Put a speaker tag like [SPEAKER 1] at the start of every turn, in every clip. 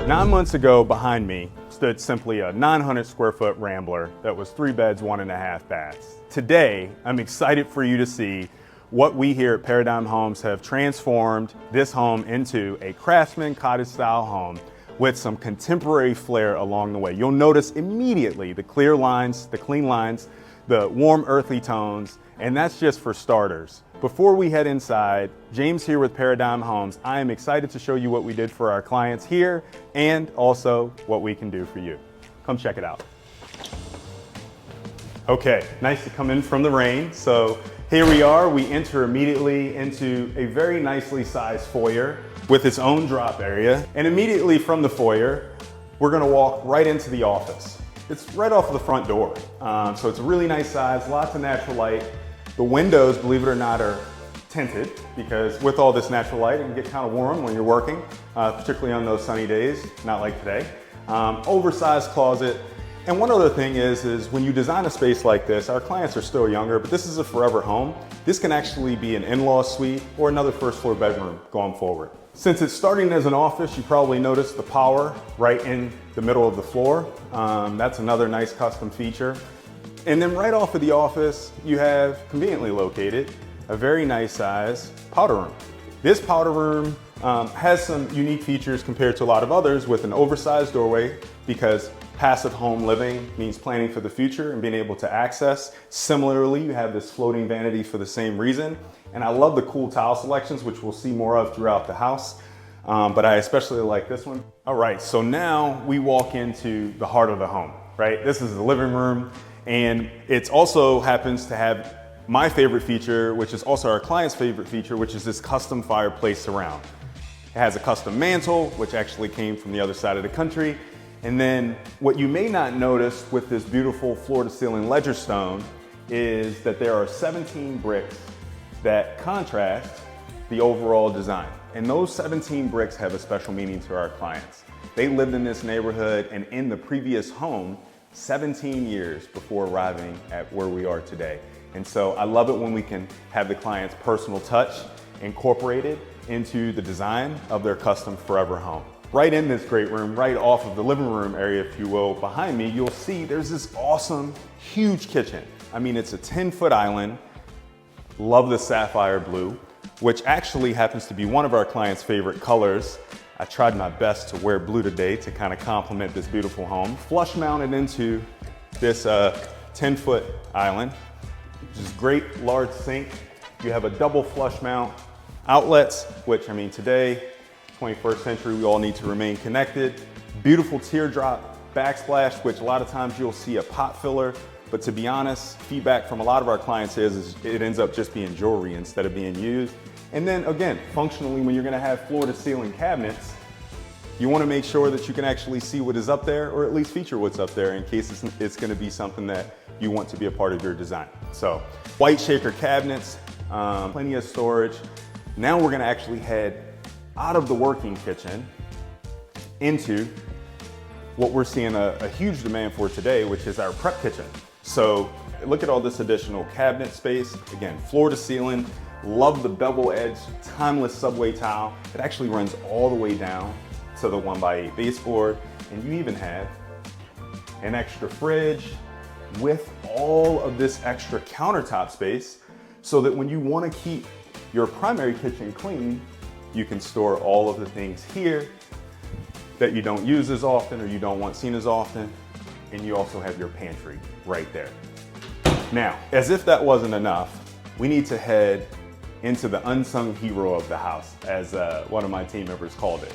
[SPEAKER 1] 9 months ago, behind me stood simply a 900 square foot Rambler that was 3 beds, 1.5 baths. Today, I'm excited for you to see what we here at Paradigm Homes have transformed this home into a craftsman cottage style home with some contemporary flair along the way. You'll notice immediately the clear lines, the clean lines, the warm earthy tones, and that's just for starters. Before we head inside, James here with Paradigm Homes, I am excited to show you what we did for our clients here and also what we can do for you. Come check it out. Okay, nice to come in from the rain. So here we are, we enter immediately into a very nicely sized foyer with its own drop area. And immediately from the foyer, we're gonna walk right into the office. It's right off the front door. So it's a really nice size, lots of natural light. The windows, believe it or not, are tinted because with all this natural light, it can get kind of warm when you're working, particularly on those sunny days, not like today. Oversized closet. And one other thing is when you design a space like this, our clients are still younger, but this is a forever home. This can actually be an in-law suite or another first floor bedroom going forward. Since it's starting as an office, you probably noticed the power right in the middle of the floor. That's another nice custom feature. And then right off of the office, you have conveniently located a very nice size powder room. This powder room has some unique features compared to a lot of others with an oversized doorway because passive home living means planning for the future and being able to access. Similarly, you have this floating vanity for the same reason. And I love the cool tile selections, which we'll see more of throughout the house. But I especially like this one. All right, so now we walk into the heart of the home, right? This is the living room. And it also happens to have my favorite feature, which is also our client's favorite feature, which is this custom fireplace surround. It has a custom mantle, which actually came from the other side of the country. And then what you may not notice with this beautiful floor to ceiling ledger stone is that there are 17 bricks that contrast the overall design. And those 17 bricks have a special meaning to our clients. They lived in this neighborhood and in the previous home 17 years before arriving at where we are today. And so I love it when we can have the client's personal touch incorporated into the design of their custom forever home. Right in this great room, right off of the living room area, if you will, behind me, you'll see there's this awesome, huge kitchen. I mean, it's a 10-foot island. Love the sapphire blue, which actually happens to be one of our clients' favorite colors. I tried my best to wear blue today to kind of complement this beautiful home. Flush mounted into this 10-foot island, which is great large sink. You have a double flush mount outlets, which I mean today, 21st century, we all need to remain connected. Beautiful teardrop backsplash, which a lot of times you'll see a pot filler, but to be honest, feedback from a lot of our clients is it ends up just being jewelry instead of being used. And then again, functionally, when you're gonna have floor to ceiling cabinets, you wanna make sure that you can actually see what is up there or at least feature what's up there in case it's gonna be something that you want to be a part of your design. So white shaker cabinets, plenty of storage. Now we're gonna actually head out of the working kitchen into what we're seeing a huge demand for today, which is our prep kitchen. So look at all this additional cabinet space. Again, floor to ceiling. Love the bevel edge, timeless subway tile. It actually runs all the way down to the 1x8 baseboard. And you even have an extra fridge with all of this extra countertop space so that when you want to keep your primary kitchen clean, you can store all of the things here that you don't use as often or you don't want seen as often. And you also have your pantry right there. Now, as if that wasn't enough, we need to head into the unsung hero of the house, as one of my team members called it.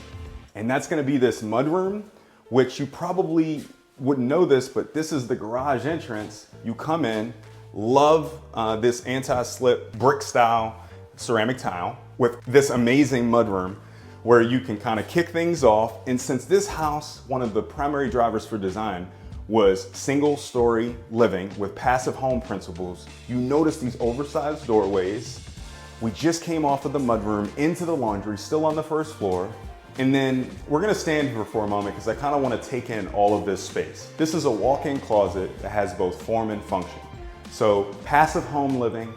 [SPEAKER 1] And that's gonna be this mudroom, which you probably wouldn't know this, but this is the garage entrance. You come in, love this anti-slip brick style ceramic tile with this amazing mudroom where you can kind of kick things off. And since this house, one of the primary drivers for design was single story living with passive home principles, you notice these oversized doorways. We just came off of the mudroom into the laundry, still on the first floor. And then we're gonna stand here for a moment because I kind of want to take in all of this space. This is a walk-in closet that has both form and function. So passive home living,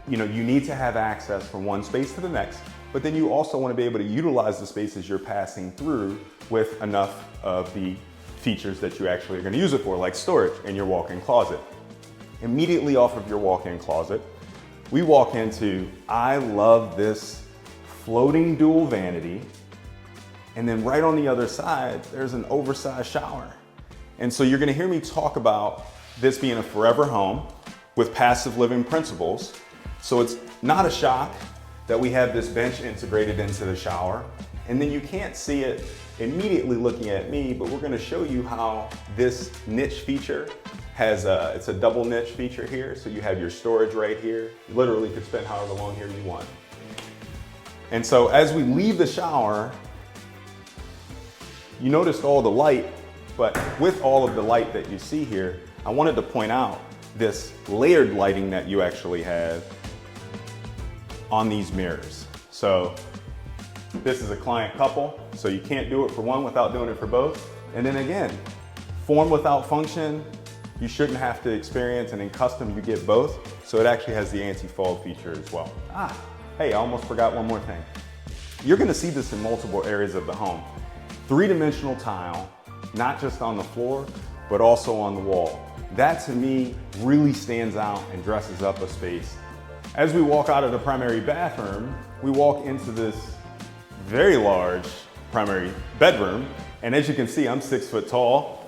[SPEAKER 1] you need to have access from one space to the next, but then you also want to be able to utilize the spaces you're passing through with enough of the features that you actually are going to use it for, like storage in your walk-in closet. Immediately off of your walk-in closet, we walk into, I love this floating dual vanity. And then right on the other side, there's an oversized shower. And so you're gonna hear me talk about this being a forever home with passive living principles. So it's not a shock that we have this bench integrated into the shower. And then you can't see it immediately looking at me, but we're gonna show you how this niche feature has it's a double niche feature here. So you have your storage right here. You literally could spend however long here you want. And so as we leave the shower, you noticed all the light, but with all of the light that you see here, I wanted to point out this layered lighting that you actually have on these mirrors. So this is a client couple, so you can't do it for one without doing it for both. And then again, form without function, you shouldn't have to experience, and in custom you get both. So it actually has the anti-fall feature as well. Hey, I almost forgot one more thing. You're gonna see this in multiple areas of the home. Three-dimensional tile, not just on the floor, but also on the wall. That to me really stands out and dresses up a space. As we walk out of the primary bathroom, we walk into this very large primary bedroom. And as you can see, I'm 6 foot tall.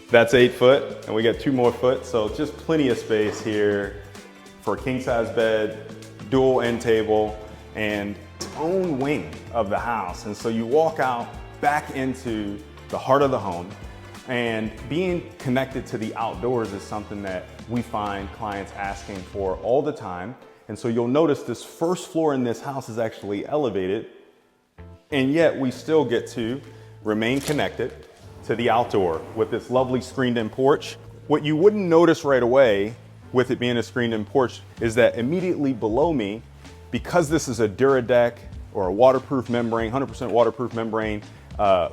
[SPEAKER 1] That's 8 foot, and we got 2 more foot. So just plenty of space here for a king size bed, dual end table, and its own wing of the house. And so you walk out back into the heart of the home, and being connected to the outdoors is something that we find clients asking for all the time. And so you'll notice this first floor in this house is actually elevated, and yet we still get to remain connected to the outdoor with this lovely screened-in porch. What you wouldn't notice right away with it being a screened-in porch is that immediately below me, because this is a Duradeck or a waterproof membrane, 100% waterproof membrane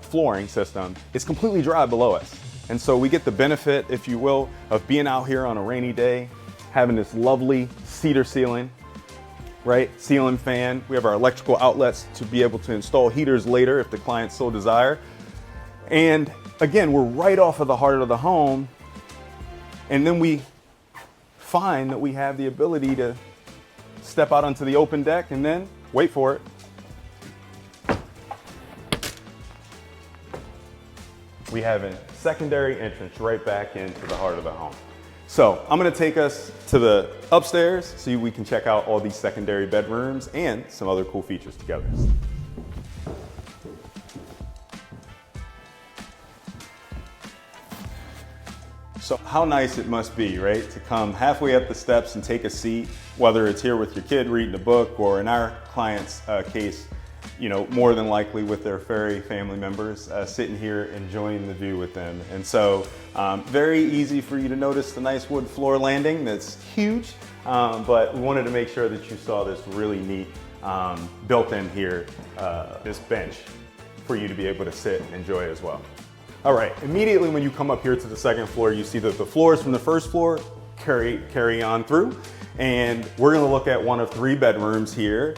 [SPEAKER 1] flooring system, it's completely dry below us. And so we get the benefit, if you will, of being out here on a rainy day, having this lovely cedar ceiling, right? Ceiling fan. We have our electrical outlets to be able to install heaters later if the client so desire. And again, we're right off of the heart of the home. And then we find that we have the ability to step out onto the open deck and then, wait for it, we have a secondary entrance right back into the heart of the home. So I'm gonna take us to the upstairs so we can check out all these secondary bedrooms and some other cool features together. So how nice it must be, right? To come halfway up the steps and take a seat, whether it's here with your kid reading a book, or in our client's case, you know, more than likely with their furry family members, sitting here enjoying the view with them. And so very easy for you to notice the nice wood floor landing that's huge, but we wanted to make sure that you saw this really neat built in here, this bench for you to be able to sit and enjoy as well. All right, immediately when you come up here to the second floor, you see that the floors from the first floor carry on through. And we're gonna look at one of 3 bedrooms here.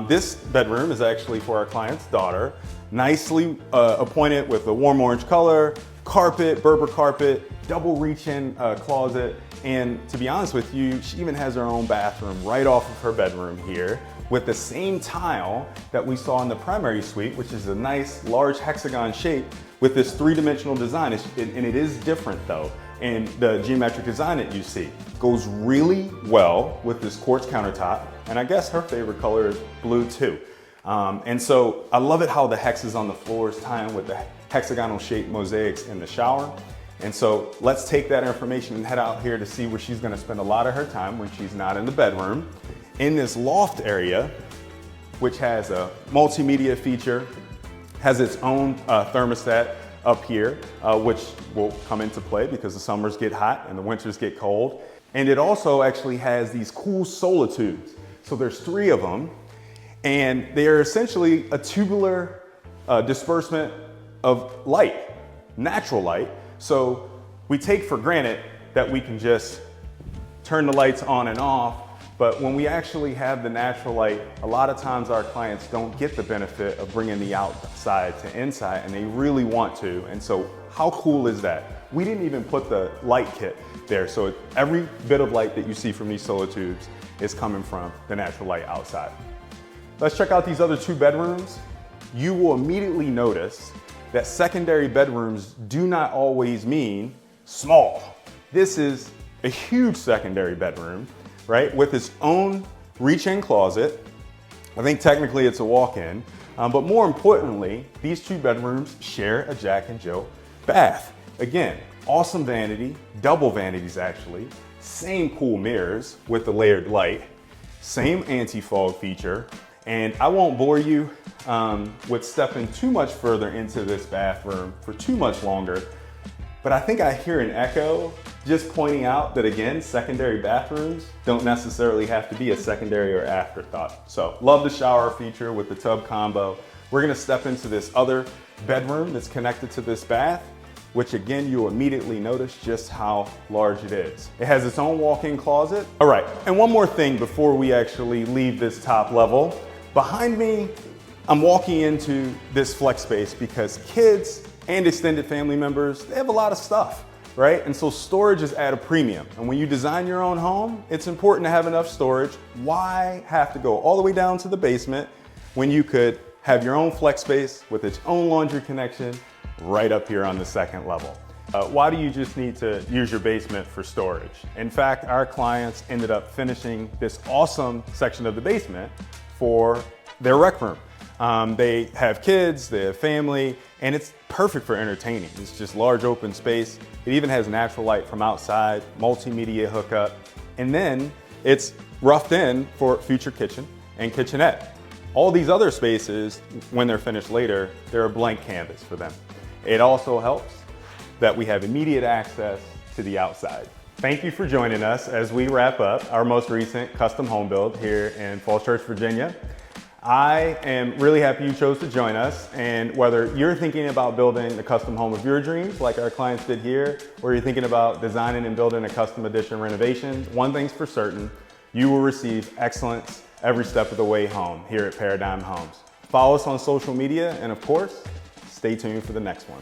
[SPEAKER 1] This bedroom is actually for our client's daughter. Nicely appointed with a warm orange color, carpet, Berber carpet, double reach-in closet. And to be honest with you, she even has her own bathroom right off of her bedroom here with the same tile that we saw in the primary suite, which is a nice large hexagon shape with this 3-dimensional design. And it is different though. And the geometric design that you see goes really well with this quartz countertop. And I guess her favorite color is blue too. And so I love it how the hexes on the floors tie in with the hexagonal shaped mosaics in the shower. And so let's take that information and head out here to see where she's gonna spend a lot of her time when she's not in the bedroom. In this loft area, which has a multimedia feature, has its own thermostat up here, which will come into play because the summers get hot and the winters get cold. And it also actually has these cool solar tubes. So there's 3 of them, and they are essentially a tubular disbursement of light, natural light. So we take for granted that we can just turn the lights on and off, But when we actually have the natural light, a lot of times our clients don't get the benefit of bringing the outside to inside, and they really want to. And so how cool is that? We didn't even put the light kit there. So every bit of light that you see from these solar tubes is coming from the natural light outside. Let's check out these other two bedrooms. You will immediately notice that secondary bedrooms do not always mean small. This is a huge secondary bedroom, right? With its own reach-in closet. I think technically it's a walk-in, but more importantly, these two bedrooms share a Jack and Jill bath. Again, awesome vanity, double vanities actually, same cool mirrors with the layered light, same anti-fog feature, and I won't bore you with stepping too much further into this bathroom for too much longer, but I think I hear an echo just pointing out that, again, secondary bathrooms don't necessarily have to be a secondary or afterthought. So love the shower feature with the tub combo. We're gonna step into this other bedroom that's connected to this bath, which again, you'll immediately notice just how large it is. It has its own walk-in closet. All right, and one more thing before we actually leave this top level. Behind me, I'm walking into this flex space because kids and extended family members, they have a lot of stuff, right? And so storage is at a premium. And when you design your own home, it's important to have enough storage. Why have to go all the way down to the basement when you could have your own flex space with its own laundry connection right up here on the second level? Why do you just need to use your basement for storage? In fact, our clients ended up finishing this awesome section of the basement for their rec room. They have kids, they have family, and it's perfect for entertaining. It's just large open space. It even has natural light from outside, multimedia hookup, and then it's roughed in for future kitchen and kitchenette. All these other spaces, when they're finished later, they're a blank canvas for them. It also helps that we have immediate access to the outside. Thank you for joining us as we wrap up our most recent custom home build here in Falls Church, Virginia. I am really happy you chose to join us, and whether you're thinking about building the custom home of your dreams like our clients did here, or you're thinking about designing and building a custom edition renovation, one thing's for certain, you will receive excellence every step of the way home here at Paradigm Homes. Follow us on social media, and of course, stay tuned for the next one.